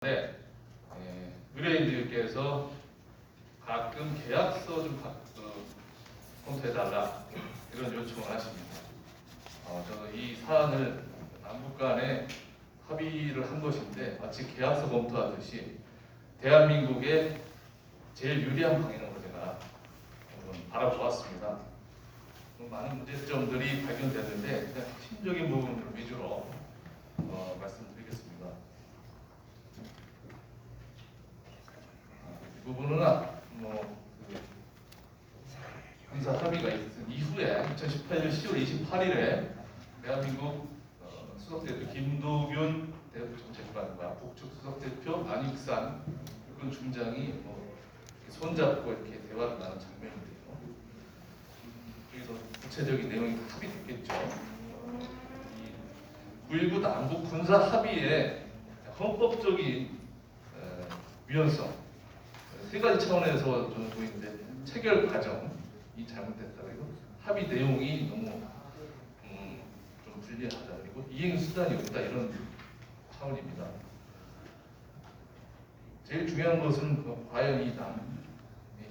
네, 의뢰인들께서 가끔 계약서 좀 검토해달라 이런 요청을 하십니다. 저는 이 사안을 남북 간에 합의를 한 것인데 마치 계약서 검토하듯이 대한민국의 제일 유리한 방향으로 제가 바라보았습니다. 많은 문제점들이 발견되는데 그냥 핵심적인 부분을 위주로 말씀드리겠습니다. 이 부분은 군사 합의가 있은 이후에 2018년 10월 28일에 대한민국 수석대표 김도균 대북정책관과 북측 수석대표 안익산 육군 중장이 손잡고 이렇게 대화를 나눈 장면인데요. 여기서 구체적인 내용이 합의됐겠죠. 9.19 남북 군사 합의의 헌법적인 유연성 세 가지 차원에서 저는 보이는데 체결 과정이 잘못됐다 그리고 합의 내용이 너무 좀 불리하다 그리고 이행 수단이 없다 이런 차원입니다. 제일 중요한 것은 과연 이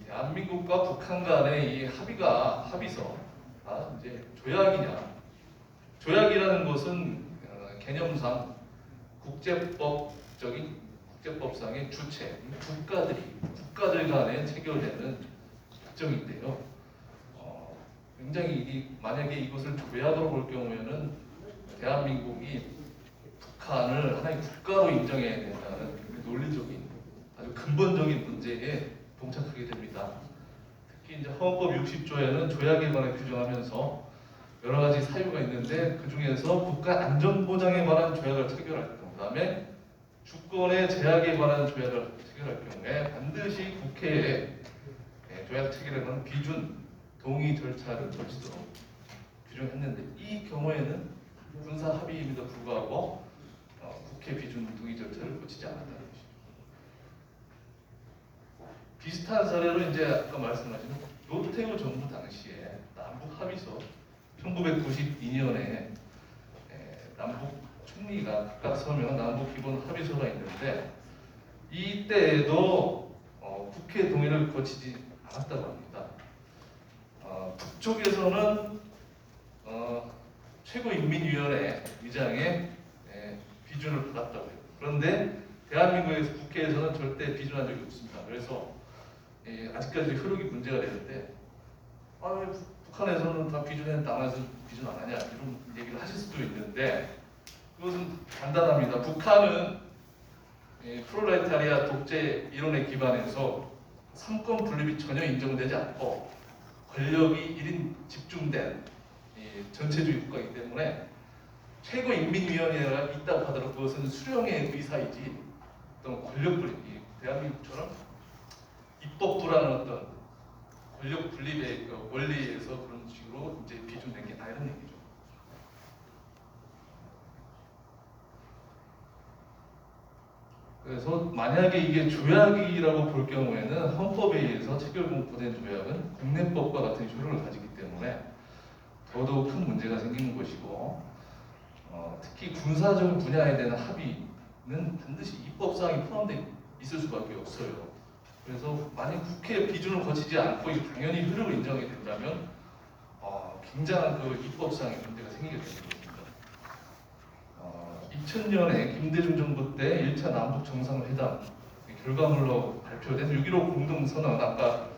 대한민국과 북한 간의 이 합의서 이제 조약이냐? 조약이라는 것은 개념상 국제법상의 주체, 국가들 간에 체결되는 협정인데요. 굉장히 만약에 이것을 조약으로 볼 경우에는 대한민국이 북한을 하나의 국가로 인정해야 된다는 논리적인 아주 근본적인 문제에 봉착하게 됩니다. 특히 이제 헌법 60조에는 조약에 관해 규정하면서 여러 가지 사유가 있는데 그 중에서 국가 안전 보장에 관한 조약을 체결할 경우, 그다음에 주권의 제약에 관한 조약을 체결할 경우에 반드시 국회에 조약 체결에 관한 비준 동의 절차를 거치도록 규정했는데 이 경우에는 군사 합의임에도 불구하고 국회 비준 동의 절차를 거치지 않았다는 것이죠. 비슷한 사례로 이제 아까 말씀하신 노태우 정부 당시에 남북 합의서 1992년에 남북 총리가 각각 서명 남북 기본 합의서가 있는데 이때에도 국회 동의를 거치지 않았다고 합니다. 북쪽에서는 최고인민위원회 의장의 비준을 받았다고 해요. 그런데 대한민국에서 국회에서는 절대 비준한 적이 없습니다. 그래서 아직까지 효력이 문제가 되는데 북한에서는 다 비준했는데 남한에서는 비준 안 하냐 이런 얘기를 하실 수도 있는데 그것은 간단합니다. 북한은 프롤레타리아 독재 이론에 기반해서 삼권 분립이 전혀 인정되지 않고 권력이 1인 집중된 전체주의 국가이기 때문에 최고인민위원회가 있다고 하더라도 그것은 수령의 의사이지 어떤 권력 분립, 대한민국처럼 입법부라는 어떤 권력 분립의 원리에서 그런 식으로 이제 비준된 게 아니라는 얘기죠. 그래서 만약에 이게 조약이라고 볼 경우에는 헌법에 의해서 체결 공포된 조약은 국내법과 같은 효력을 가지기 때문에 더더욱 큰 문제가 생기는 것이고 특히 군사적 분야에 대한 합의는 반드시 입법사항이 포함되어 있을 수밖에 없어요. 그래서 만약 국회 비준을 거치지 않고 당연히 효력을 인정하게 된다면 굉장한 그 입법상의 문제가 생기게 되는 것입니다. 2000년에 김대중 정부 때 1차 남북 정상회담 결과물로 발표된 6.15 공동선언, 아까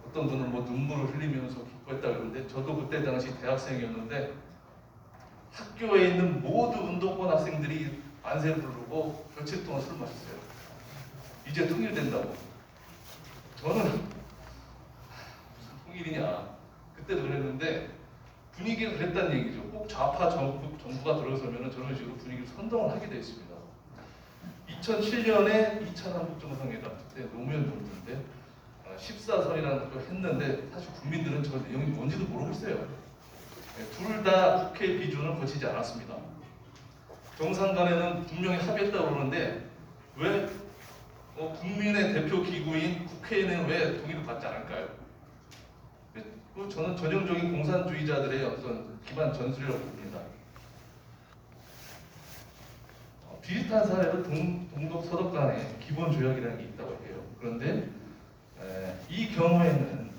어떤 분은 눈물을 흘리면서 기뻐했다 그러는데 저도 그때 당시 대학생이었는데 학교에 있는 모든 운동권 학생들이 만세를 부르고 며칠 동안 술을 마셨어요. 이제 통일된다고. 저는 무슨 통일이냐 그때도 그랬는데 분위기가 그랬다는 얘기죠. 꼭 좌파 정부가 들어서면 저런 식으로 분위기를 선동을 하게 되어 있습니다. 2007년에 2차 남북 정상회담 그때 노무현 정부인데 14선이라는 걸 했는데 사실 국민들은 저 내용이 뭔지도 모르고 있어요. 둘 다 국회 비준을 거치지 않았습니다. 정상 간에는 분명히 합의했다고 그러는데 왜 국민의 대표 기구인 국회에는 왜 동의를 받지 않을까요? 저는 전형적인 공산주의자들의 어떤 기반 전술이라고 봅니다. 비슷한 사례로 동독 서독 간의 기본 조약이라는 게 있다고 해요. 그런데 이 경우에는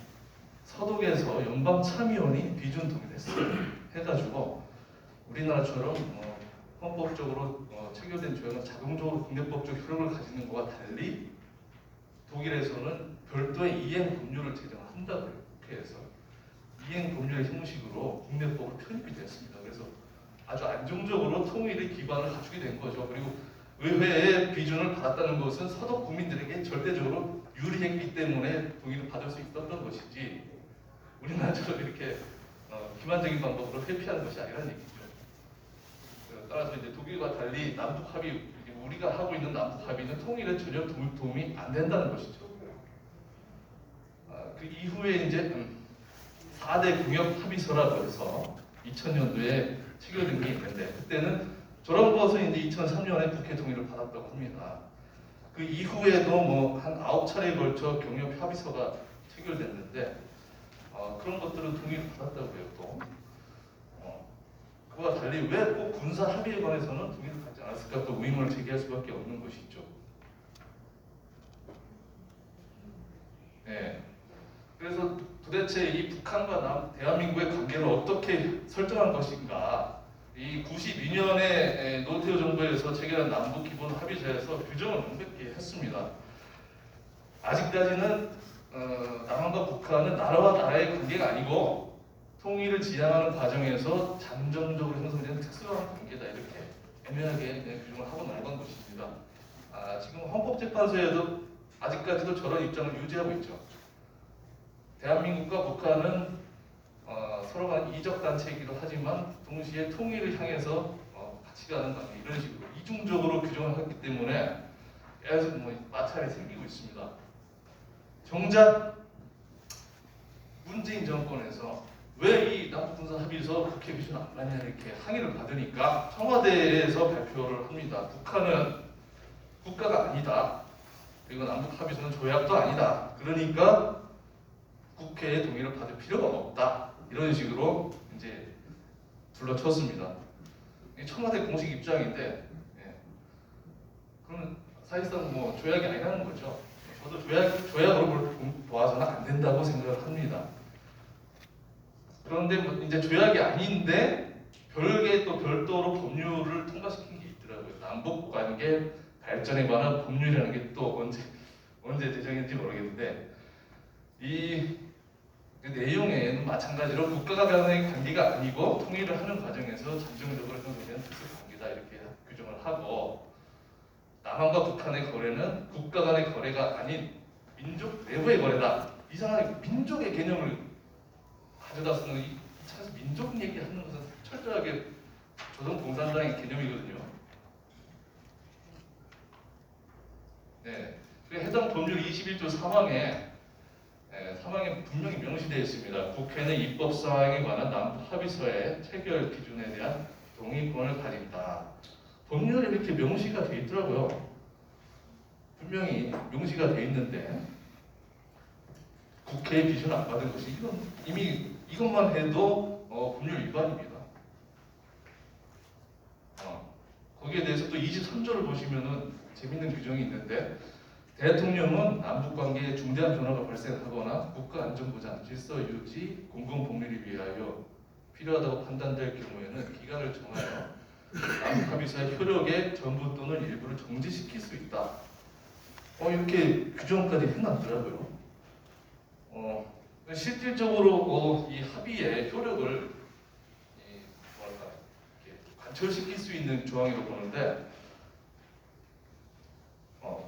서독에서 연방 참의원이 비준 동의했어요. 해가지고 우리나라처럼 헌법적으로 체결된 조약은 자동적으로 국내법적 효력을 가지는 것과 달리 독일에서는 별도의 이행 법률을 제정한다고요. 국회에서 이행 법률의 형식으로 국내법으로 편입이 됐습니다. 그래서 아주 안정적으로 통일의 기반을 갖추게 된 거죠. 그리고 의회의 비준을 받았다는 것은 서독 국민들에게 절대적으로 유리했기 때문에 동의를 받을 수 있었던 것이지 우리나라처럼 이렇게 기만적인 방법으로 회피하는 것이 아니라는 얘기죠. 따라서 이제 독일과 달리 남북 합의, 우리가 하고 있는 남북 합의는 통일에 전혀 도움이 안 된다는 것이죠. 그 이후에 이제 4대 공역 합의서라고 해서 2000년도에 체결된 게 있는데 그때는 저런 것은 이제 2003년에 국회 동의를 받았다고 합니다. 그 이후에도 뭐 한 9차례에 걸쳐 경협 합의서가 체결됐는데 그런 것들은 동의를 받았다고 해요. 또 그와 달리 왜 꼭 군사 합의에 관해서는 동의를 받지 않았을까 또 의문을 제기할 수밖에 없는 것이죠. 네. 그래서 도대체 이 북한과 대한민국의 관계를 어떻게 설정한 것인가? 이 92년에 노태우 정부에서 체결한 남북 기본 합의서에서 규정을 명백히 했습니다. 아직까지는 남한과 북한은 나라와 나라의 관계가 아니고 통일을 지향하는 과정에서 잠정적으로 형성되는 특수한 관계다 이렇게 애매하게 규정을 하고 나간 것입니다. 지금 헌법재판소에도 아직까지도 저런 입장을 유지하고 있죠. 대한민국과 북한은 서로 간 이적 단체이기도 하지만 동시에 통일을 향해서 같이 가는 관계 이런 식으로 이중적으로 규정을 했기 때문에 계속 마찰이 생기고 있습니다. 정작 문재인 정권에서 왜 이 남북군사 합의서 국회 비준 안 받냐 이렇게 항의를 받으니까 청와대에서 발표를 합니다. 북한은 국가가 아니다. 그리고 남북 합의서는 조약도 아니다. 그러니까 국회의 동의를 받을 필요가 없다. 이런 식으로 이제 둘러쳤습니다. 청와대 공식 입장인데, 그러면 사실상 뭐 조약이 아니라는 거죠. 저도 조약으로 보아서는 안 된다고 생각을 합니다. 그런데 뭐 이제 조약이 아닌데 별개 또 별도로 법률을 통과시킨 게 있더라고요. 남북 관계 발전에 관한 법률이라는 게 또 언제 제정인지 모르겠는데 이 내용에는 마찬가지로 국가가 간의 관계가 아니고 통일을 하는 과정에서 잠정적으로 형성되는 특수 관계다 이렇게 규정을 하고 남한과 북한의 거래는 국가 간의 거래가 아닌 민족 내부의 거래다. 이상하게 민족의 개념을 가져다 쓰는 이 차에서 민족 얘기하는 것은 철저하게 조선공산당의 개념이거든요. 네, 해당 법률 21조 3항에 분명히 명시되어 있습니다. 국회는 입법 사항에 관한 남북 합의서의 체결 기준에 대한 동의권을 가진다. 법률에 이렇게 명시가 되어 있더라고요. 분명히 명시가 되어 있는데 국회의 비준 안 받은 것이 이건 이미 이것만 해도 법률 위반입니다. 거기에 대해서 또 23조를 보시면은 재밌는 규정이 있는데 대통령은 남북관계에 중대한 변화가 발생하거나 국가안전보장, 질서 유지, 공공복리를 위하여 필요하다고 판단될 경우에는 기간을 정하여 남북합의서의 효력의 전부 또는 일부를 정지시킬 수 있다. 이렇게 규정까지 해놨더라고요. 실질적으로 이 합의의 효력을 관철시킬 수 있는 조항이라고 보는데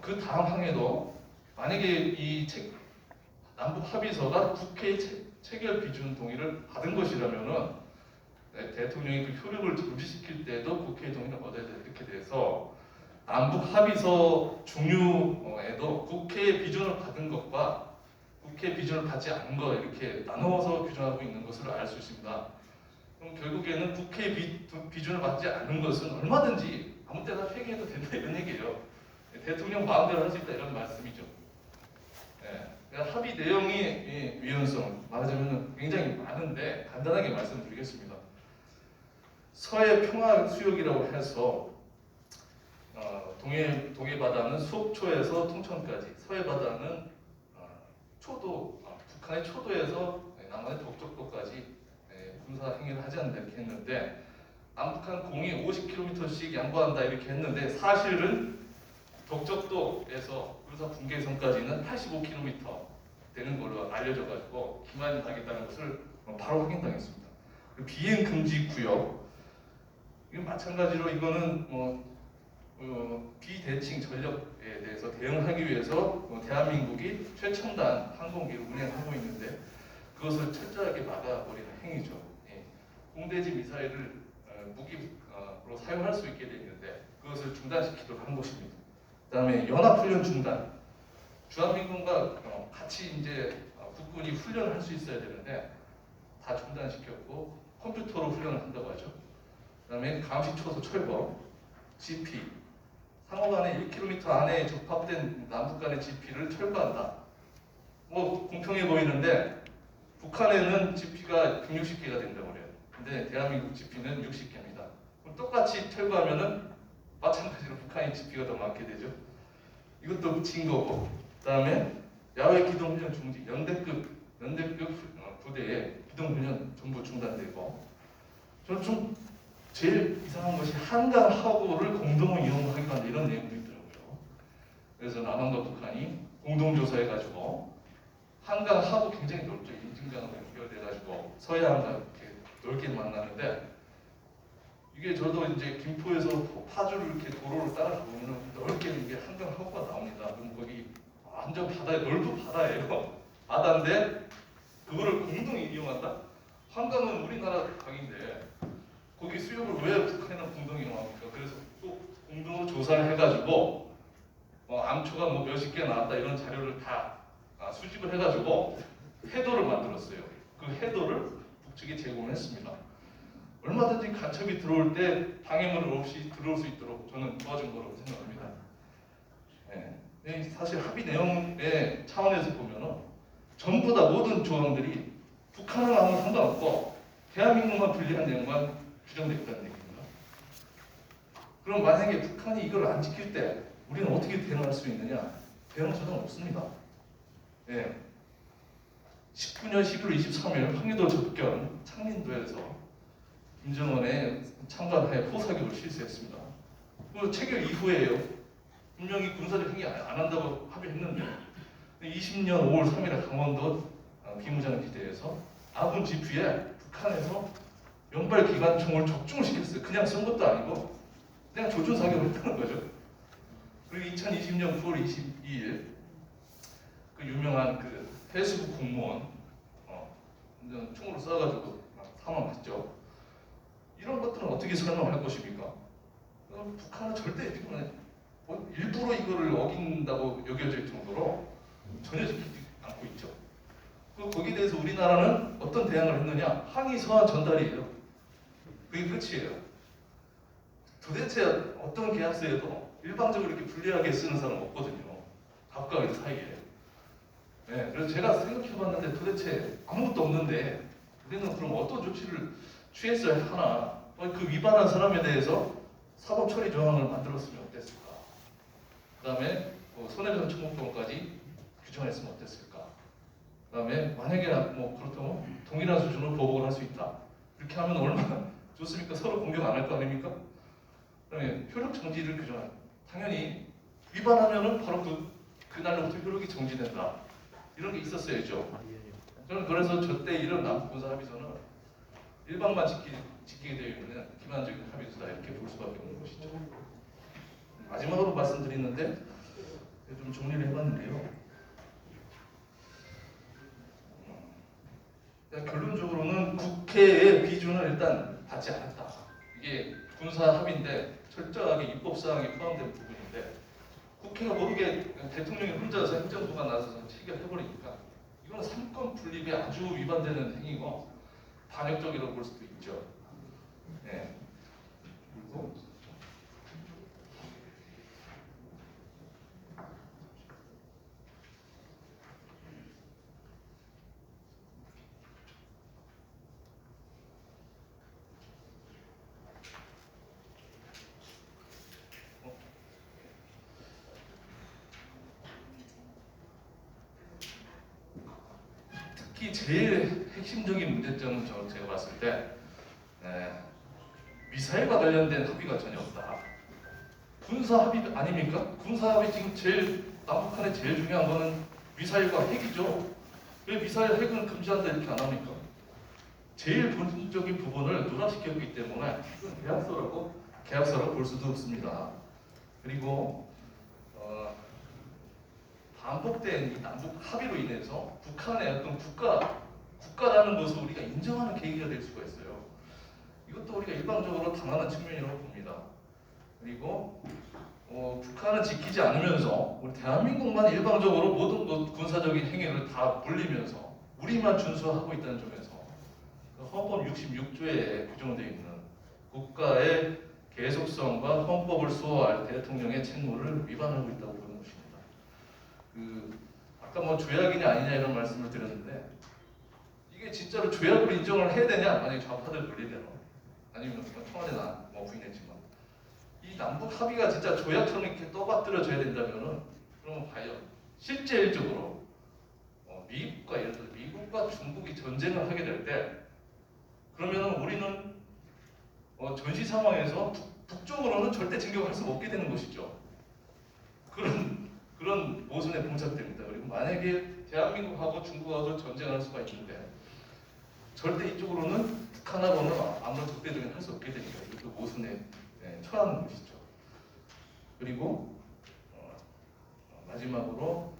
그 다음 항에도 만약에 이 남북 합의서가 국회의 체결 비준 동의를 받은 것이라면은 대통령이 그 효력을 정지시킬 때도 국회의 동의를 얻어야 된다 이렇게 돼서 남북 합의서 중유에도 국회의 비준을 받은 것과 국회 비준을 받지 않은 것 이렇게 나누어서 규정하고 있는 것을 알 수 있습니다. 그럼 결국에는 국회 비준을 받지 않은 것은 얼마든지 아무 때나 폐기해도 된다 이런 얘기예요. 대통령 마음대로 할 수 있다 이런 말씀이죠. 그러니까 합의 내용이 유연성 말하자면 굉장히 많은데 간단하게 말씀드리겠습니다. 서해 평화 수역이라고 해서 동해 바다는 속초에서 통천까지, 서해 바다는 초도, 북한의 초도에서 남한의 덕적도까지 군사 행위를 하지 않는다 이렇게 했는데, 남북한 공이 50km씩 양보한다 이렇게 했는데, 사실은 덕적도에서 군사 분계선까지는 85km 되는 걸로 알려져가지고 기만이 당했다는 것을 바로 확인당했습니다. 비행 금지 구역, 이건 마찬가지로 이거는 비대칭 전력에 대해서 대응하기 위해서 대한민국이 최첨단 항공기를 운행하고 있는데, 그것을 철저하게 막아버리는 행위죠. 공대지 미사일을 무기로 사용할 수 있게 돼 있는데 그것을 중단시키도록 한 것입니다. 그다음에 연합훈련 중단. 주한미군과 같이 이제 국군이 훈련을 할 수 있어야 되는데 다 중단시켰고 컴퓨터로 훈련을 한다고 하죠. 그다음에 감시초소 철거, GP, 상호간에 1km 안에 접합된 남북 간의 GP를 철거한다. 공평해 보이는데 북한에는 GP가 160개가 된다고 그래요. 근데 대한민국 GP는 60개입니다. 그럼 똑같이 철거하면은 마찬가지로 북한의 GP가 더 많게 되죠. 이것도 진 거고. 그다음에 야외 기동 훈련 중지, 연대급 부대의 기동 훈련 전부 중단되고. 저는 좀 제일 이상한 것이 한강 하구를 공동으로 이용하기로 한다 이런 내용도 있더라고요. 그래서 남한과 북한이 공동 조사해가지고 한강 하구 굉장히 넓죠. 인증강으로 연결돼가지고 서해안과 이렇게 넓게 만나는데, 이게 저도 이제 김포에서 파주를 이렇게 도로를 따라서 보면은 넓게 이게 한강 하구가 나옵니다. 그럼 거기 완전 바다에, 넓은 바다예요. 바다인데 그거를 공동이 이용한다? 한강은 우리나라 강인데 거기 수역을 왜 북한이랑 공동 이용합니까? 그래서 또 공동으로 조사를 해가지고 암초가 몇십 개 나왔다 이런 자료를 다 수집을 해가지고 해도를 만들었어요. 그 해도를 북측에 제공했습니다. 얼마든지 간첩이 들어올 때 방해물 없이 들어올 수 있도록 저는 도와준 거라고 생각합니다. 사실 합의 내용의 차원에서 보면은 전부 다 모든 조항들이 북한은 아무 상관없고 대한민국만 불리한 내용만 규정되어 있다는 얘기입니다. 그럼 만약에 북한이 이걸 안 지킬 때 우리는 어떻게 대응할 수 있느냐? 대응 수단은 없습니다. 19년 11월 23일 황해도 접견 창린도에서 김정은의 참관하에 포사격을 실시했습니다. 그 체결 이후에요. 분명히 군사적 행위 안 한다고 합의했는데 20년 5월 3일에 강원도 비무장지대에서 아군 지피에 북한에서 연발 기관총을 적중을 시켰어요. 그냥 쏜 것도 아니고 그냥 조준 사격을 했다는 거죠. 그리고 2020년 9월 22일 그 유명한 그 해수부 공무원 총으로 쏴가지고 사망했죠. 이런 것들은 어떻게 설명할 것입니까? 북한은 절대 일부러 이거를 어긴다고 여겨질 정도로 전혀 지키지 않고 있죠. 거기에 대해서 우리나라는 어떤 대응을 했느냐? 항의 서한 전달이에요. 그게 끝이에요. 도대체 어떤 계약서에도 일방적으로 이렇게 불리하게 쓰는 사람은 없거든요. 각각의 사이에. 그래서 제가 생각해봤는데 도대체 아무것도 없는데 우리는 그럼 어떤 조치를 취했어야 하나? 그 위반한 사람에 대해서 사법 처리 조항을 만들었으면 어땠을까? 그 다음에 손해배상 청구권까지 규정했으면 어땠을까? 그 다음에 만약에 그렇다면 동일한 수준으로 보복을 할 수 있다. 이렇게 하면 얼마나 좋습니까? 서로 공격 안 할 거 아닙니까? 그 다음에 효력 정지를 규정한. 당연히 위반하면은 바로 그날로부터 효력이 정지된다. 이런 게 있었어야죠. 저는 그래서 저때 이런 남북군사 합의서는 일방만 지키게 되어 있는 기만적인 합의서다 이렇게 볼 수밖에 없는 것이죠. 마지막으로 말씀드리는데 좀 정리를 해봤는데요. 결론적으로는 국회의 비준을 일단 받지 않았다. 이게 군사 합의인데 철저하게 입법사항이 포함된 부분인데 국회가 모르게 대통령이 혼자서 행정부가 나서서 체결해버리니까 이건 삼권 분립에 아주 위반되는 행위고 반역적이라고 볼 수도 있죠. 그리고 특히 제일 핵심적인 문제점은 제가 봤을 때 미사일과 관련된 합의가 전혀 없다. 군사 합의 아닙니까? 군사 합의 지금 남북한의 제일 중요한 거는 미사일과 핵이죠. 왜 미사일 핵은 금지한다 이렇게 안 합니까? 제일 본질적인 부분을 누락시켰기 때문에 이건 계약서라고 볼 수도 없습니다. 그리고 반복된 이 남북 합의로 인해서 북한의 어떤 국가라는 것을 우리가 인정하는 계기가 될 수가 있어요. 이것도 우리가 일방적으로 당하는 측면이라고 봅니다. 그리고 북한은 지키지 않으면서 우리 대한민국만 일방적으로 모든 군사적인 행위를 다 물리면서 우리만 준수하고 있다는 점에서 헌법 66조에 규정되어 있는 국가의 계속성과 헌법을 수호할 대통령의 책무를 위반하고 있다고 보는 것입니다. 아까 뭐 조약이냐 아니냐 이런 말씀을 드렸는데 이게 진짜로 조약으로 인정을 해야 되냐? 만약에 좌파들 논리대로 아니면 청와대나 뭐 부인했지만 이 남북 합의가 진짜 조약처럼 이렇게 떠받들어져야 된다면은 그러면 과연 실질적으로 미국과 예를 들어 미국과 중국이 전쟁을 하게 될 때 그러면은 우리는 전시 상황에서 북쪽으로는 절대 진격할 수 없게 되는 것이죠. 그런 모순에 봉착됩니다. 그리고 만약에 대한민국하고 중국하고 전쟁할 수가 있는데 절대 이쪽으로는 북한하고는 아무런 적대적인 할 수 없게 됩니다. 그 모순에 처하는 것이죠. 그리고 마지막으로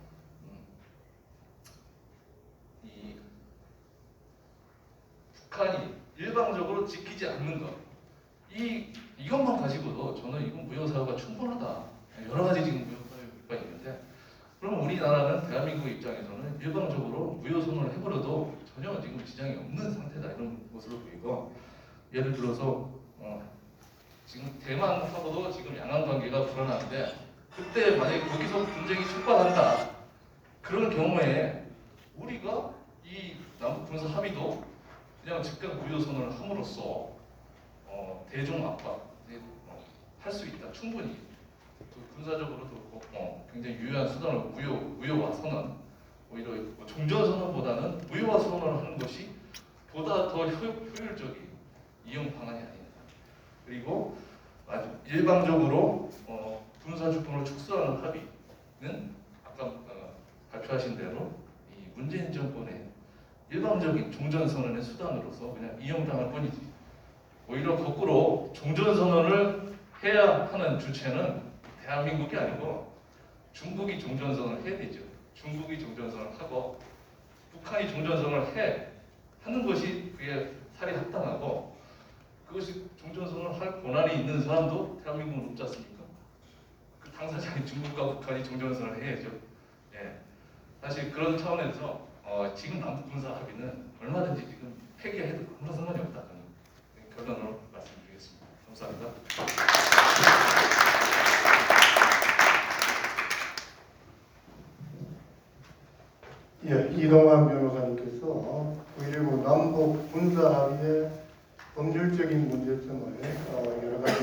이 북한이 일방적으로 지키지 않는 것 이것만 가지고도 저는 이건 무효사유가 충분하다. 여러 가지 지금 무효사유가 있는데 그러면 우리나라는 대한민국의 입장에서는 일방적으로 무효선언을 해버려도 전혀 지금 지장이 없는 상태다 이런 것으로 보이고 예를 들어서 지금 대만하고도 지금 양안 관계가 불안한데 그때 만약에 거기서 분쟁이 촉발한다 그런 경우에 우리가 이 남북 군사 합의도 그냥 즉각 무효선언을 함으로써 대중 압박 할 수 있다 충분히 군사적으로도 그렇고 굉장히 유효한 수단을 무효화 선언 오히려 종전 선언보다는 무효화 선언을 하는 것이 보다 더 효율적인 이용 방안이 아닌가. 그리고 아주 일방적으로 군사 주권을 축소하는 합의는 아까 발표하신 대로 이 문재인 정권의 일방적인 종전선언의 수단으로서 그냥 이용당할 뿐이지 오히려 거꾸로 종전선언을 해야 하는 주체는 대한민국이 아니고 중국이 종전선언을 해야 되죠. 중국이 종전선언을 하고 북한이 종전선언을 하는 것이 그게 사리 합당하고 그것이 종전선언을 할 권한이 있는 사람도 대한민국은 없지 않습니까? 그 당사자인 중국과 북한이 종전선언을 해야죠. 사실 그런 차원에서 지금 남북 군사 합의는 얼마든지 지금 폐기해도 아무런 상관이 없다는 결론으로 말씀드리겠습니다. 감사합니다. 이동환 변호사님께서 9.19 남북 군사 합의의 법률적인 문제점을 여러 가지